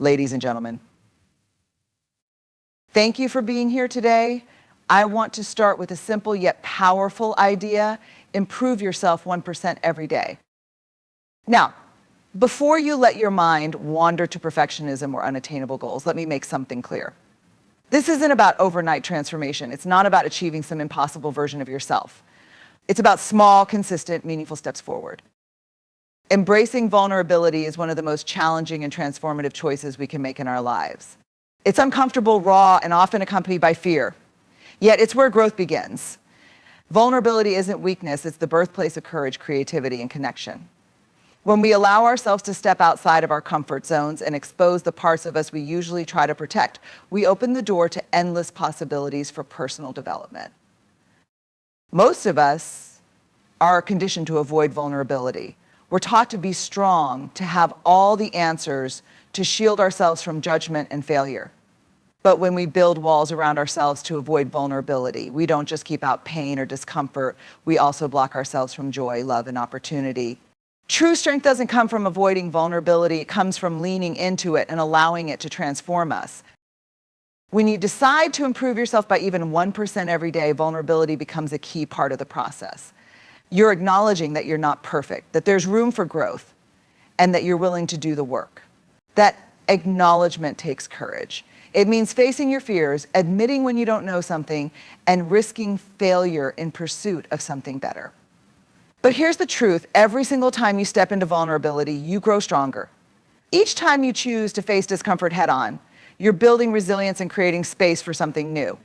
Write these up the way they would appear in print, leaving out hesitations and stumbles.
Ladies and gentlemen, thank you for being here today. I want to start with a simple yet powerful idea: improve yourself 1% every day. Now, before you let your mind wander to perfectionism or unattainable goals, let me make something clear. This isn't about overnight transformation. It's not about achieving some impossible version of yourself. It's about small, consistent, meaningful steps forward. Embracing vulnerability is one of the most challenging and transformative choices we can make in our lives. It's uncomfortable, raw, and often accompanied by fear. Yet it's where growth begins. Vulnerability isn't weakness, it's the birthplace of courage, creativity, and connection. When we allow ourselves to step outside of our comfort zones and expose the parts of us we usually try to protect, we open the door to endless possibilities for personal development. Most of us are conditioned to avoid vulnerability. We're taught to be strong, to have all the answers, to shield ourselves from judgment and failure. But when we build walls around ourselves to avoid vulnerability, we don't just keep out pain or discomfort, we also block ourselves from joy, love, and opportunity. True strength doesn't come from avoiding vulnerability, it comes from leaning into it and allowing it to transform us. When you decide to improve yourself by even 1% every day, vulnerability becomes a key part of the process. You're acknowledging that you're not perfect, that there's room for growth, and that you're willing to do the work. That acknowledgement takes courage. It means facing your fears, admitting when you don't know something, and risking failure in pursuit of something better. But here's the truth: every single time you step into vulnerability, you grow stronger. Each time you choose to face discomfort head-on, you're building resilience and creating space for something new.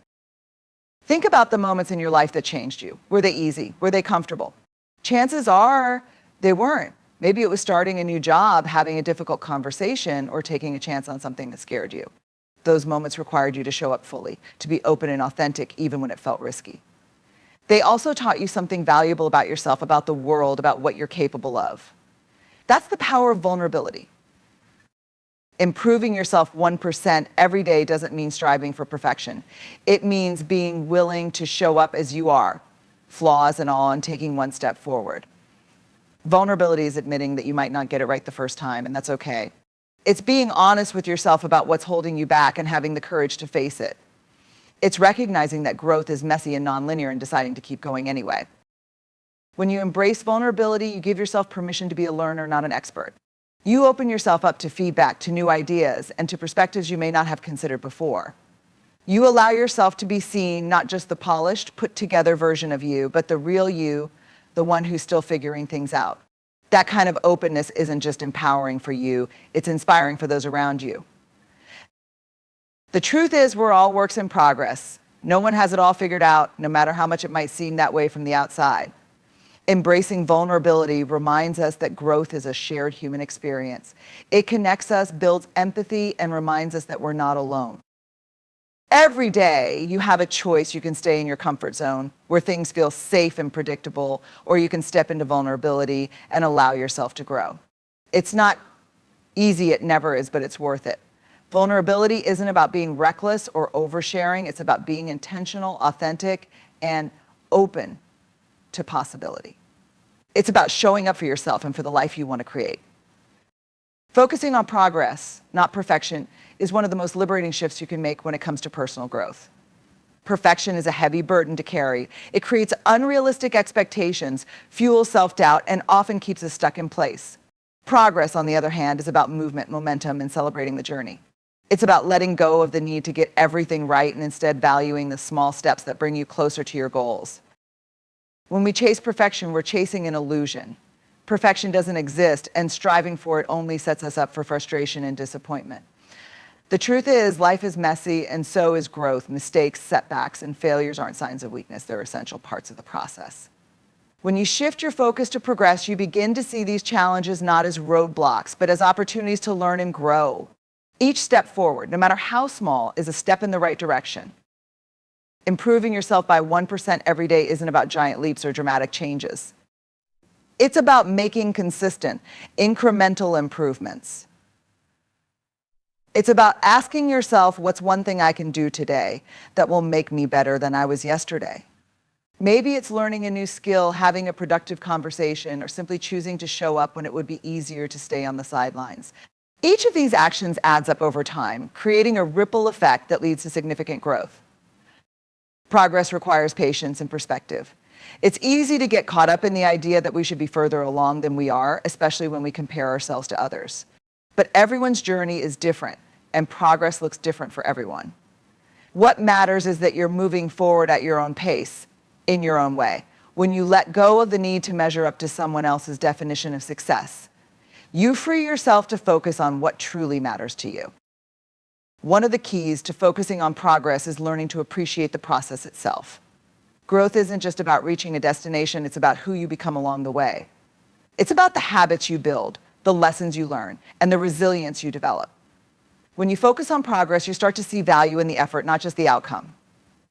Think about the moments in your life that changed you. Were they easy? Were they comfortable? Chances are they weren't. Maybe it was starting a new job, having a difficult conversation, or taking a chance on something that scared you. Those moments required you to show up fully, to be open and authentic, even when it felt risky. They also taught you something valuable about yourself, about the world, about what you're capable of. That's the power of vulnerability. Improving yourself 1% every day doesn't mean striving for perfection. It means being willing to show up as you are, flaws and all, and taking one step forward. Vulnerability is admitting that you might not get it right the first time, and that's okay. It's being honest with yourself about what's holding you back and having the courage to face it. It's recognizing that growth is messy and nonlinear and deciding to keep going anyway. When you embrace vulnerability, you give yourself permission to be a learner, not an expert. You open yourself up to feedback, to new ideas, and to perspectives you may not have considered before. You allow yourself to be seen, not just the polished, put-together version of you, but the real you, the one who's still figuring things out. That kind of openness isn't just empowering for you, it's inspiring for those around you. The truth is, we're all works in progress. No one has it all figured out, no matter how much it might seem that way from the outside. Embracing vulnerability reminds us that growth is a shared human experience. It connects us, builds empathy, and reminds us that we're not alone. Every day, you have a choice. You can stay in your comfort zone, where things feel safe and predictable, or you can step into vulnerability and allow yourself to grow. It's not easy, it never is, but it's worth it. Vulnerability isn't about being reckless or oversharing. It's about being intentional, authentic, and open to possibility. It's about showing up for yourself and for the life you want to create. Focusing on progress, not perfection, is one of the most liberating shifts you can make when it comes to personal growth. Perfection is a heavy burden to carry. It creates unrealistic expectations, fuels self-doubt, and often keeps us stuck in place. Progress, on the other hand, is about movement, momentum, and celebrating the journey. It's about letting go of the need to get everything right and instead valuing the small steps that bring you closer to your goals. When we chase perfection, we're chasing an illusion. Perfection doesn't exist, and striving for it only sets us up for frustration and disappointment. The truth is, life is messy, and so is growth. Mistakes, setbacks, and failures aren't signs of weakness. They're essential parts of the process. When you shift your focus to progress, you begin to see these challenges not as roadblocks, but as opportunities to learn and grow. Each step forward, no matter how small, is a step in the right direction. Improving yourself by 1% every day isn't about giant leaps or dramatic changes. It's about making consistent, incremental improvements. It's about asking yourself, what's one thing I can do today that will make me better than I was yesterday? Maybe it's learning a new skill, having a productive conversation, or simply choosing to show up when it would be easier to stay on the sidelines. Each of these actions adds up over time, creating a ripple effect that leads to significant growth. Progress requires patience and perspective. It's easy to get caught up in the idea that we should be further along than we are, especially when we compare ourselves to others. But everyone's journey is different, and progress looks different for everyone. What matters is that you're moving forward at your own pace, in your own way. When you let go of the need to measure up to someone else's definition of success, you free yourself to focus on what truly matters to you. One of the keys to focusing on progress is learning to appreciate the process itself. Growth isn't just about reaching a destination, it's about who you become along the way. It's about the habits you build, the lessons you learn, and the resilience you develop. When you focus on progress, you start to see value in the effort, not just the outcome.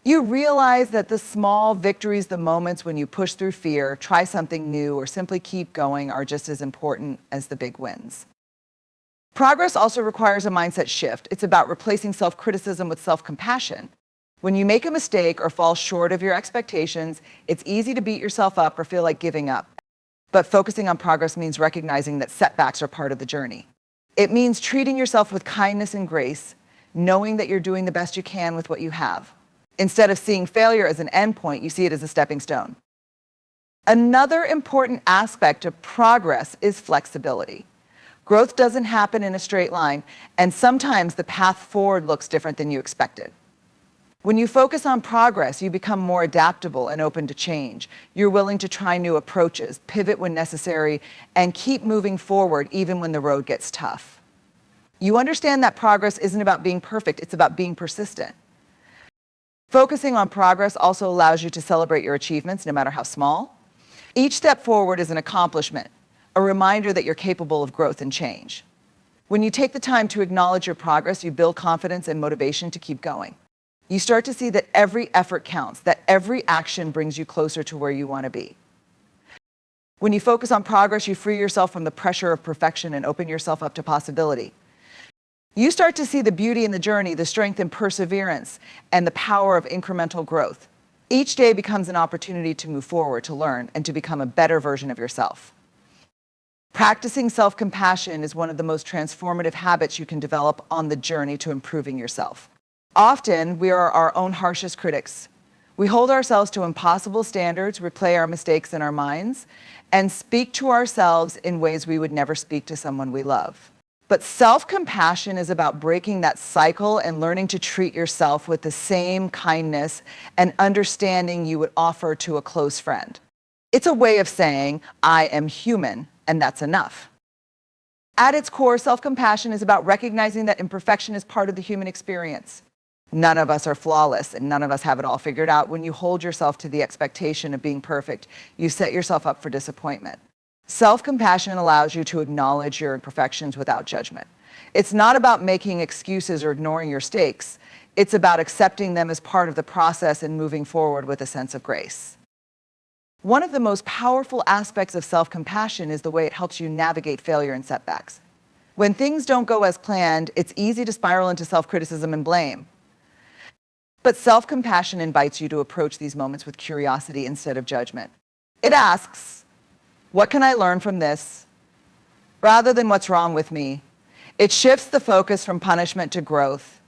You realize that the small victories, the moments when you push through fear, try something new, or simply keep going are just as important as the big wins. Progress also requires a mindset shift. It's about replacing self-criticism with self-compassion. When you make a mistake or fall short of your expectations, it's easy to beat yourself up or feel like giving up. But focusing on progress means recognizing that setbacks are part of the journey. It means treating yourself with kindness and grace, knowing that you're doing the best you can with what you have. Instead of seeing failure as an endpoint, you see it as a stepping stone. Another important aspect of progress is flexibility. Growth doesn't happen in a straight line, and sometimes the path forward looks different than you expected. When you focus on progress, you become more adaptable and open to change. You're willing to try new approaches, pivot when necessary, and keep moving forward even when the road gets tough. You understand that progress isn't about being perfect, it's about being persistent. Focusing on progress also allows you to celebrate your achievements, no matter how small. Each step forward is an accomplishment, a reminder that you're capable of growth and change. When you take the time to acknowledge your progress, you build confidence and motivation to keep going. You start to see that every effort counts, that every action brings you closer to where you want to be. When you focus on progress, you free yourself from the pressure of perfection and open yourself up to possibility. You start to see the beauty in the journey, the strength in perseverance, and the power of incremental growth. Each day becomes an opportunity to move forward, to learn, and to become a better version of yourself. Practicing self-compassion is one of the most transformative habits you can develop on the journey to improving yourself. Often, we are our own harshest critics. We hold ourselves to impossible standards, replay our mistakes in our minds, and speak to ourselves in ways we would never speak to someone we love. But self-compassion is about breaking that cycle and learning to treat yourself with the same kindness and understanding you would offer to a close friend. It's a way of saying, I am human, and that's enough. At its core, self-compassion is about recognizing that imperfection is part of the human experience. None of us are flawless, and none of us have it all figured out. When you hold yourself to the expectation of being perfect, you set yourself up for disappointment. Self-compassion allows you to acknowledge your imperfections without judgment. It's not about making excuses or ignoring your mistakes. It's about accepting them as part of the process and moving forward with a sense of grace. One of the most powerful aspects of self-compassion is the way it helps you navigate failure and setbacks. When things don't go as planned, it's easy to spiral into self-criticism and blame. But self-compassion invites you to approach these moments with curiosity instead of judgment. It asks, what can I learn from this? Rather than what's wrong with me. It shifts the focus from punishment to growth,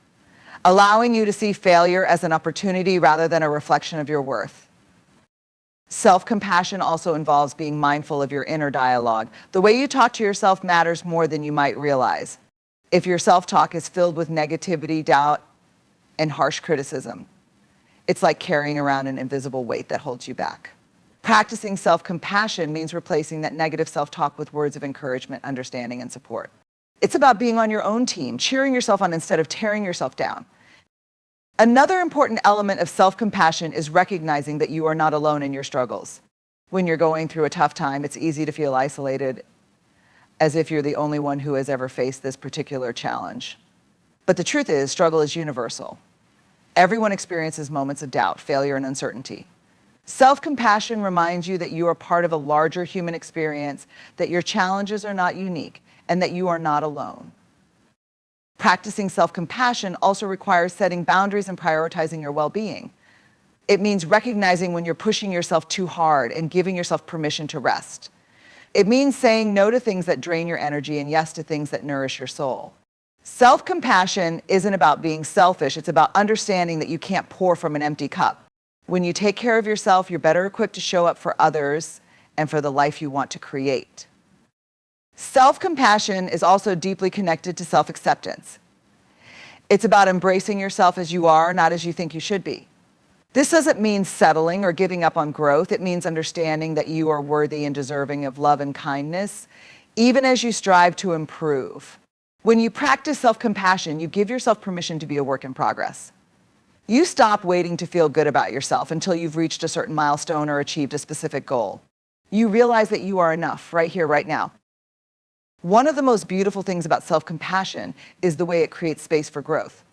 allowing you to see failure as an opportunity rather than a reflection of your worth. Self-compassion also involves being mindful of your inner dialogue. The way you talk to yourself matters more than you might realize. If your self-talk is filled with negativity, doubt, and harsh criticism, it's like carrying around an invisible weight that holds you back. Practicing self-compassion means replacing that negative self-talk with words of encouragement, understanding, and support. It's about being on your own team, cheering yourself on instead of tearing yourself down. Another important element of self-compassion is recognizing that you are not alone in your struggles. When you're going through a tough time, it's easy to feel isolated, as if you're the only one who has ever faced this particular challenge. But the truth is, struggle is universal. Everyone experiences moments of doubt, failure, and uncertainty. Self-compassion reminds you that you are part of a larger human experience, that your challenges are not unique, and that you are not alone. Practicing self-compassion also requires setting boundaries and prioritizing your well-being. It means recognizing when you're pushing yourself too hard and giving yourself permission to rest. It means saying no to things that drain your energy and yes to things that nourish your soul. Self-compassion isn't about being selfish. It's about understanding that you can't pour from an empty cup. When you take care of yourself, you're better equipped to show up for others and for the life you want to create. Self-compassion is also deeply connected to self-acceptance. It's about embracing yourself as you are, not as you think you should be. This doesn't mean settling or giving up on growth. It means understanding that you are worthy and deserving of love and kindness, even as you strive to improve. When you practice self-compassion, you give yourself permission to be a work in progress. You stop waiting to feel good about yourself until you've reached a certain milestone or achieved a specific goal. You realize that you are enough right here, right now. One of the most beautiful things about self-compassion is the way it creates space for growth.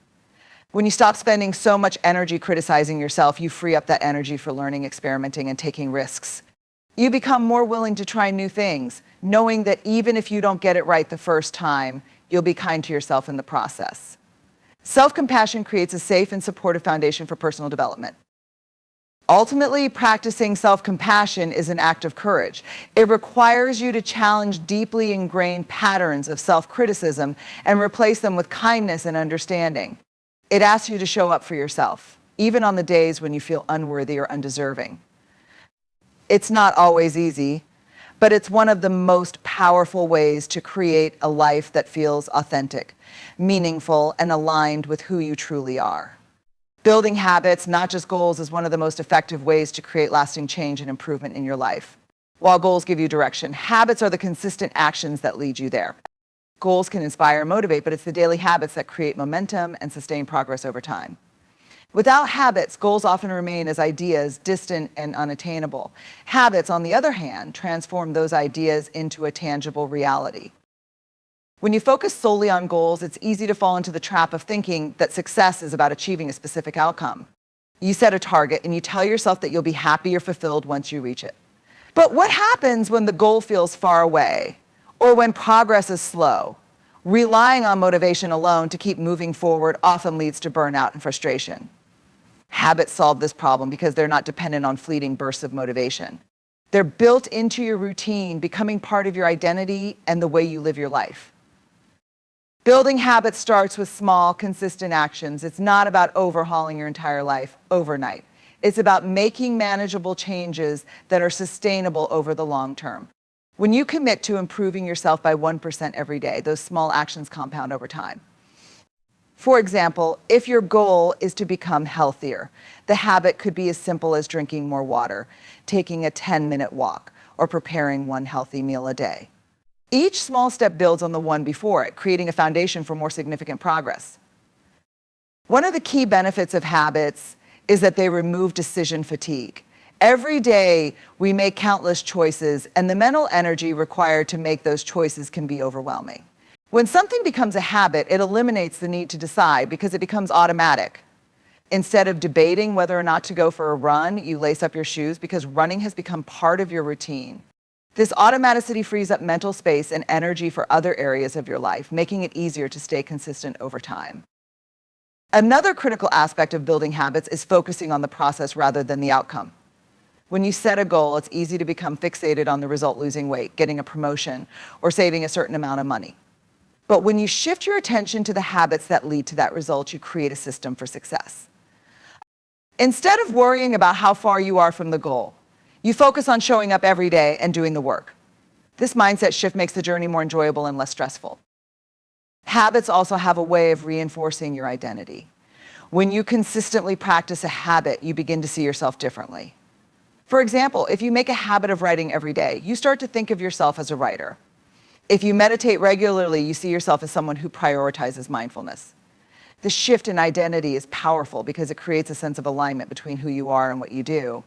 When you stop spending so much energy criticizing yourself, you free up that energy for learning, experimenting, and taking risks. You become more willing to try new things, knowing that even if you don't get it right the first time, you'll be kind to yourself in the process. Self-compassion creates a safe and supportive foundation for personal development. Ultimately, practicing self-compassion is an act of courage. It requires you to challenge deeply ingrained patterns of self-criticism and replace them with kindness and understanding. It asks you to show up for yourself, even on the days when you feel unworthy or undeserving. It's not always easy, but it's one of the most powerful ways to create a life that feels authentic, meaningful, and aligned with who you truly are. Building habits, not just goals, is one of the most effective ways to create lasting change and improvement in your life. While goals give you direction, habits are the consistent actions that lead you there. Goals can inspire and motivate, but it's the daily habits that create momentum and sustain progress over time. Without habits, goals often remain as ideas, distant and unattainable. Habits, on the other hand, transform those ideas into a tangible reality. When you focus solely on goals, it's easy to fall into the trap of thinking that success is about achieving a specific outcome. You set a target and you tell yourself that you'll be happy or fulfilled once you reach it. But what happens when the goal feels far away or when progress is slow? Relying on motivation alone to keep moving forward often leads to burnout and frustration. Habits solve this problem because they're not dependent on fleeting bursts of motivation. They're built into your routine, becoming part of your identity and the way you live your life. Building habits starts with small, consistent actions. It's not about overhauling your entire life overnight. It's about making manageable changes that are sustainable over the long term. When you commit to improving yourself by 1% every day, those small actions compound over time. For example, if your goal is to become healthier, the habit could be as simple as drinking more water, taking a 10-minute walk, or preparing one healthy meal a day. Each small step builds on the one before it, creating a foundation for more significant progress. One of the key benefits of habits is that they remove decision fatigue. Every day, we make countless choices, and the mental energy required to make those choices can be overwhelming. When something becomes a habit, it eliminates the need to decide because it becomes automatic. Instead of debating whether or not to go for a run, you lace up your shoes because running has become part of your routine. This automaticity frees up mental space and energy for other areas of your life, making it easier to stay consistent over time. Another critical aspect of building habits is focusing on the process rather than the outcome. When you set a goal, it's easy to become fixated on the result: losing weight, getting a promotion, or saving a certain amount of money. But when you shift your attention to the habits that lead to that result, you create a system for success. Instead of worrying about how far you are from the goal, you focus on showing up every day and doing the work. This mindset shift makes the journey more enjoyable and less stressful. Habits also have a way of reinforcing your identity. When you consistently practice a habit, you begin to see yourself differently. For example, if you make a habit of writing every day, you start to think of yourself as a writer. If you meditate regularly, you see yourself as someone who prioritizes mindfulness. The shift in identity is powerful because it creates a sense of alignment between who you are and what you do.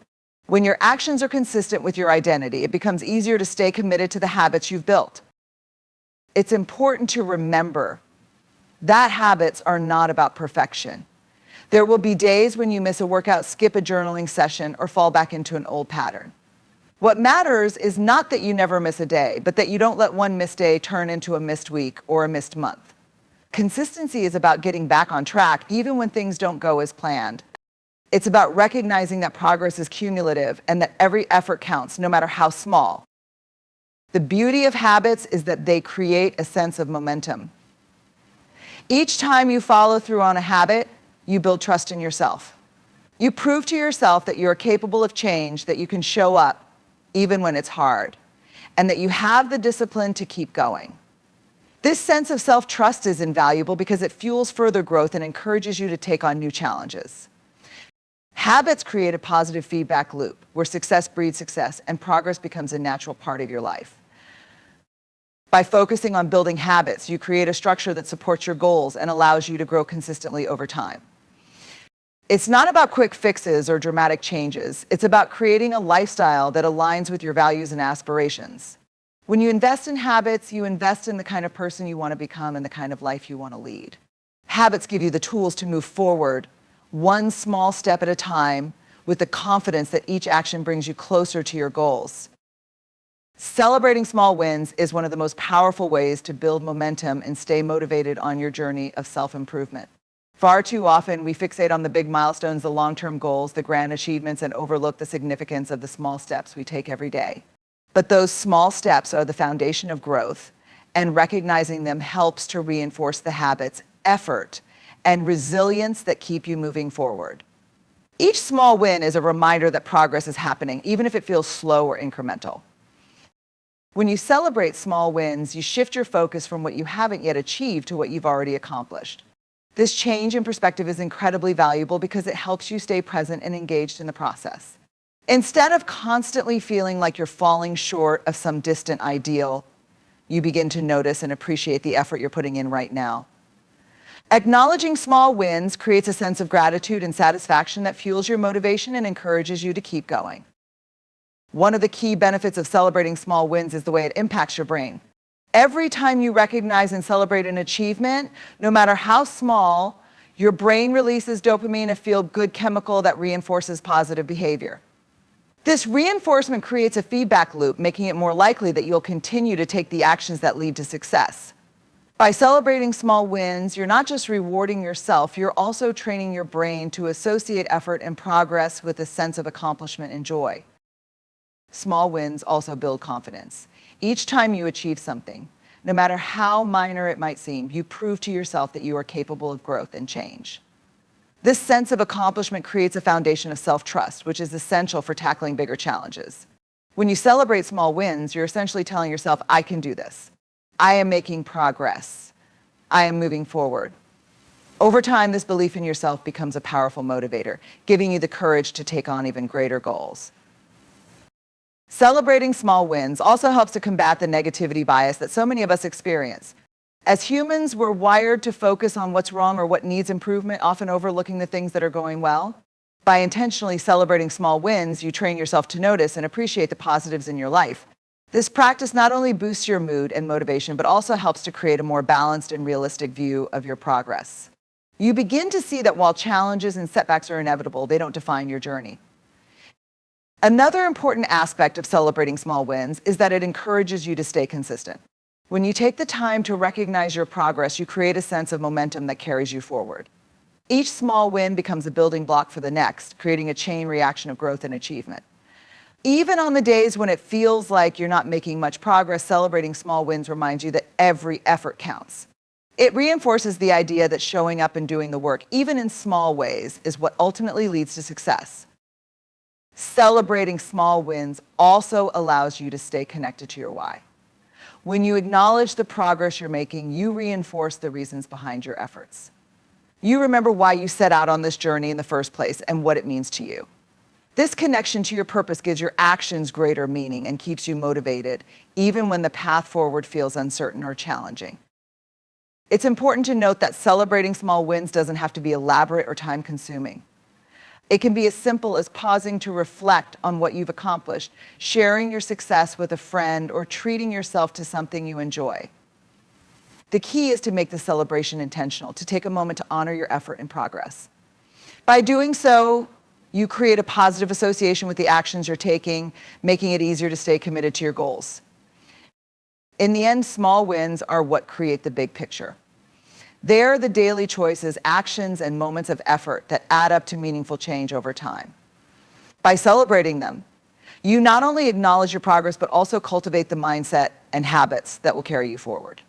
When your actions are consistent with your identity, it becomes easier to stay committed to the habits you've built. It's important to remember that habits are not about perfection. There will be days when you miss a workout, skip a journaling session, or fall back into an old pattern. What matters is not that you never miss a day, but that you don't let one missed day turn into a missed week or a missed month. Consistency is about getting back on track even when things don't go as planned. It's about recognizing that progress is cumulative and that every effort counts, no matter how small. The beauty of habits is that they create a sense of momentum. Each time you follow through on a habit, you build trust in yourself. You prove to yourself that you're capable of change, that you can show up even when it's hard, and that you have the discipline to keep going. This sense of self-trust is invaluable because it fuels further growth and encourages you to take on new challenges. Habits create a positive feedback loop where success breeds success and progress becomes a natural part of your life. By focusing on building habits, you create a structure that supports your goals and allows you to grow consistently over time. It's not about quick fixes or dramatic changes. It's about creating a lifestyle that aligns with your values and aspirations. When you invest in habits, you invest in the kind of person you want to become and the kind of life you want to lead. Habits give you the tools to move forward, one small step at a time, with the confidence that each action brings you closer to your goals. Celebrating small wins is one of the most powerful ways to build momentum and stay motivated on your journey of self-improvement. Far too often, we fixate on the big milestones, the long-term goals, the grand achievements, and overlook the significance of the small steps we take every day. But those small steps are the foundation of growth, and recognizing them helps to reinforce the habits, effort, and resilience that keep you moving forward. Each small win is a reminder that progress is happening, even if it feels slow or incremental. When you celebrate small wins, you shift your focus from what you haven't yet achieved to what you've already accomplished. This change in perspective is incredibly valuable because it helps you stay present and engaged in the process. Instead of constantly feeling like you're falling short of some distant ideal, you begin to notice and appreciate the effort you're putting in right now. Acknowledging small wins creates a sense of gratitude and satisfaction that fuels your motivation and encourages you to keep going. One of the key benefits of celebrating small wins is the way it impacts your brain. Every time you recognize and celebrate an achievement, no matter how small, your brain releases dopamine, a feel-good chemical that reinforces positive behavior. This reinforcement creates a feedback loop, making it more likely that you'll continue to take the actions that lead to success. By celebrating small wins, you're not just rewarding yourself, you're also training your brain to associate effort and progress with a sense of accomplishment and joy. Small wins also build confidence. Each time you achieve something, no matter how minor it might seem, you prove to yourself that you are capable of growth and change. This sense of accomplishment creates a foundation of self-trust, which is essential for tackling bigger challenges. When you celebrate small wins, you're essentially telling yourself, I can do this. I am making progress. I am moving forward. Over time, this belief in yourself becomes a powerful motivator, giving you the courage to take on even greater goals. Celebrating small wins also helps to combat the negativity bias that so many of us experience. As humans, we're wired to focus on what's wrong or what needs improvement, often overlooking the things that are going well. By intentionally celebrating small wins, you train yourself to notice and appreciate the positives in your life. This practice not only boosts your mood and motivation, but also helps to create a more balanced and realistic view of your progress. You begin to see that while challenges and setbacks are inevitable, they don't define your journey. Another important aspect of celebrating small wins is that it encourages you to stay consistent. When you take the time to recognize your progress, you create a sense of momentum that carries you forward. Each small win becomes a building block for the next, creating a chain reaction of growth and achievement. Even on the days when it feels like you're not making much progress, celebrating small wins reminds you that every effort counts. It reinforces the idea that showing up and doing the work, even in small ways, is what ultimately leads to success. Celebrating small wins also allows you to stay connected to your why. When you acknowledge the progress you're making, you reinforce the reasons behind your efforts. You remember why you set out on this journey in the first place and what it means to you. This connection to your purpose gives your actions greater meaning and keeps you motivated, even when the path forward feels uncertain or challenging. It's important to note that celebrating small wins doesn't have to be elaborate or time-consuming. It can be as simple as pausing to reflect on what you've accomplished, sharing your success with a friend, or treating yourself to something you enjoy. The key is to make the celebration intentional, to take a moment to honor your effort and progress. By doing so, you create a positive association with the actions you're taking, making it easier to stay committed to your goals. In the end, small wins are what create the big picture. They're the daily choices, actions, and moments of effort that add up to meaningful change over time. By celebrating them, You not only acknowledge your progress, but also cultivate the mindset and habits that will carry you forward.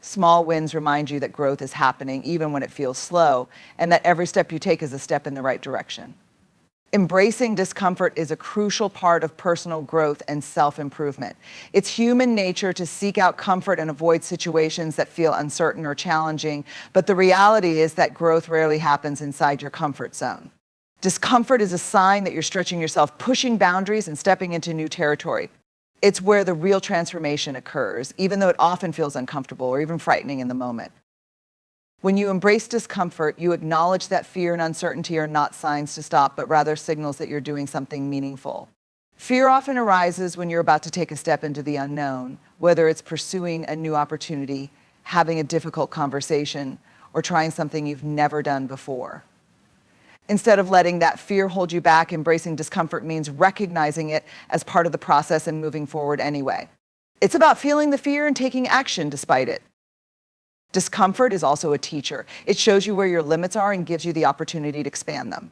Small wins remind you that growth is happening even when it feels slow, and that every step you take is a step in the right direction. Embracing discomfort is a crucial part of personal growth and self-improvement. It's human nature to seek out comfort and avoid situations that feel uncertain or challenging, but the reality is that growth rarely happens inside your comfort zone. Discomfort is a sign that you're stretching yourself, pushing boundaries, and stepping into new territory. It's where the real transformation occurs, even though it often feels uncomfortable or even frightening in the moment. When you embrace discomfort, you acknowledge that fear and uncertainty are not signs to stop, but rather signals that you're doing something meaningful. Fear often arises when you're about to take a step into the unknown, whether it's pursuing a new opportunity, having a difficult conversation, or trying something you've never done before. Instead of letting that fear hold you back, embracing discomfort means recognizing it as part of the process and moving forward anyway. It's about feeling the fear and taking action despite it. Discomfort is also a teacher. It shows you where your limits are and gives you the opportunity to expand them.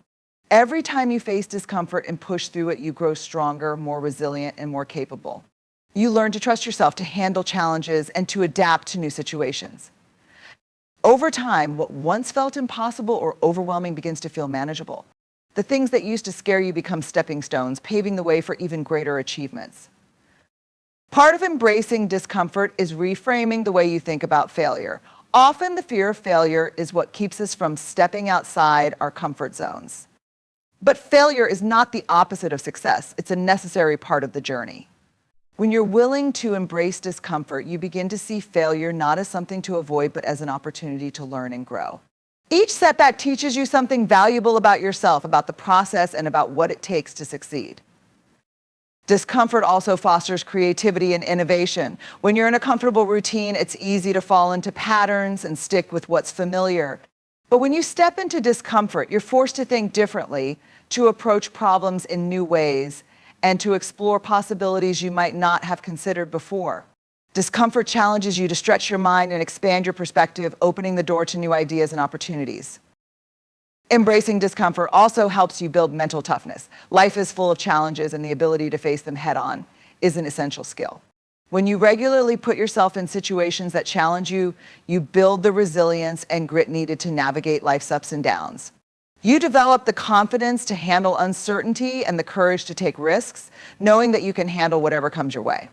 Every time you face discomfort and push through it, you grow stronger, more resilient, and more capable. You learn to trust yourself, to handle challenges, and to adapt to new situations. Over time, what once felt impossible or overwhelming begins to feel manageable. The things that used to scare you become stepping stones, paving the way for even greater achievements. Part of embracing discomfort is reframing the way you think about failure. Often the fear of failure is what keeps us from stepping outside our comfort zones. But failure is not the opposite of success. It's a necessary part of the journey. When you're willing to embrace discomfort, you begin to see failure not as something to avoid, but as an opportunity to learn and grow. Each setback teaches you something valuable about yourself, about the process, and about what it takes to succeed. Discomfort also fosters creativity and innovation. When you're in a comfortable routine, it's easy to fall into patterns and stick with what's familiar. But when you step into discomfort, you're forced to think differently, to approach problems in new ways, and to explore possibilities you might not have considered before. Discomfort challenges you to stretch your mind and expand your perspective, opening the door to new ideas and opportunities. Embracing discomfort also helps you build mental toughness. Life is full of challenges, and the ability to face them head-on is an essential skill. When you regularly put yourself in situations that challenge you, you build the resilience and grit needed to navigate life's ups and downs. You develop the confidence to handle uncertainty and the courage to take risks, knowing that you can handle whatever comes your way.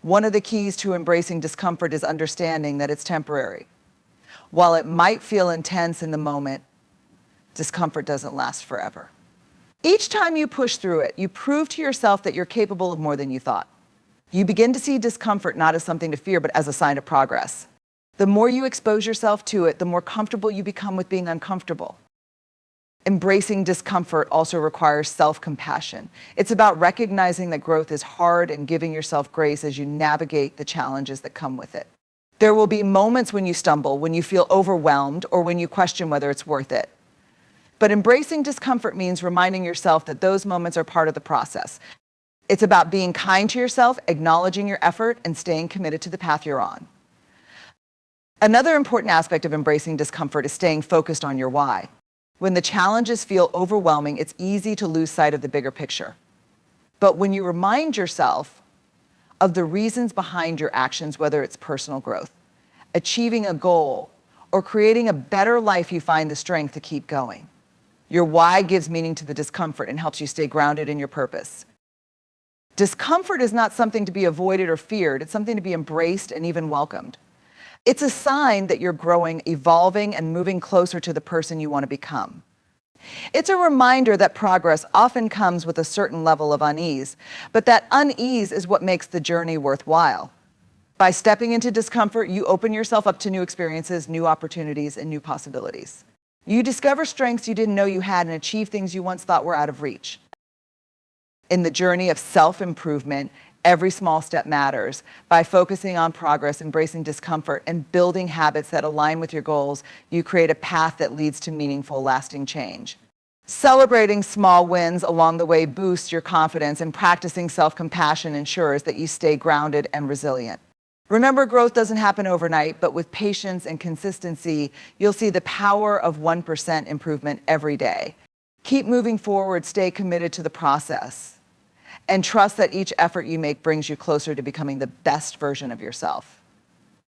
One of the keys to embracing discomfort is understanding that it's temporary. While it might feel intense in the moment, discomfort doesn't last forever. Each time you push through it, you prove to yourself that you're capable of more than you thought. You begin to see discomfort not as something to fear, but as a sign of progress. The more you expose yourself to it, the more comfortable you become with being uncomfortable. Embracing discomfort also requires self-compassion. It's about recognizing that growth is hard and giving yourself grace as you navigate the challenges that come with it. There will be moments when you stumble, when you feel overwhelmed, or when you question whether it's worth it. But embracing discomfort means reminding yourself that those moments are part of the process. It's about being kind to yourself, acknowledging your effort, and staying committed to the path you're on. Another important aspect of embracing discomfort is staying focused on your why. When the challenges feel overwhelming, it's easy to lose sight of the bigger picture. But when you remind yourself of the reasons behind your actions, whether it's personal growth, achieving a goal, or creating a better life, you find the strength to keep going. Your why gives meaning to the discomfort and helps you stay grounded in your purpose. Discomfort is not something to be avoided or feared. It's something to be embraced and even welcomed. It's a sign that you're growing, evolving, and moving closer to the person you want to become. It's a reminder that progress often comes with a certain level of unease, but that unease is what makes the journey worthwhile. By stepping into discomfort, you open yourself up to new experiences, new opportunities, and new possibilities. You discover strengths you didn't know you had and achieve things you once thought were out of reach. In the journey of self-improvement, every small step matters. By focusing on progress, embracing discomfort, and building habits that align with your goals, you create a path that leads to meaningful, lasting change. Celebrating small wins along the way boosts your confidence, and practicing self-compassion ensures that you stay grounded and resilient. Remember, growth doesn't happen overnight, but with patience and consistency, you'll see the power of 1% improvement every day. Keep moving forward, stay committed to the process. and trust that each effort you make brings you closer to becoming the best version of yourself.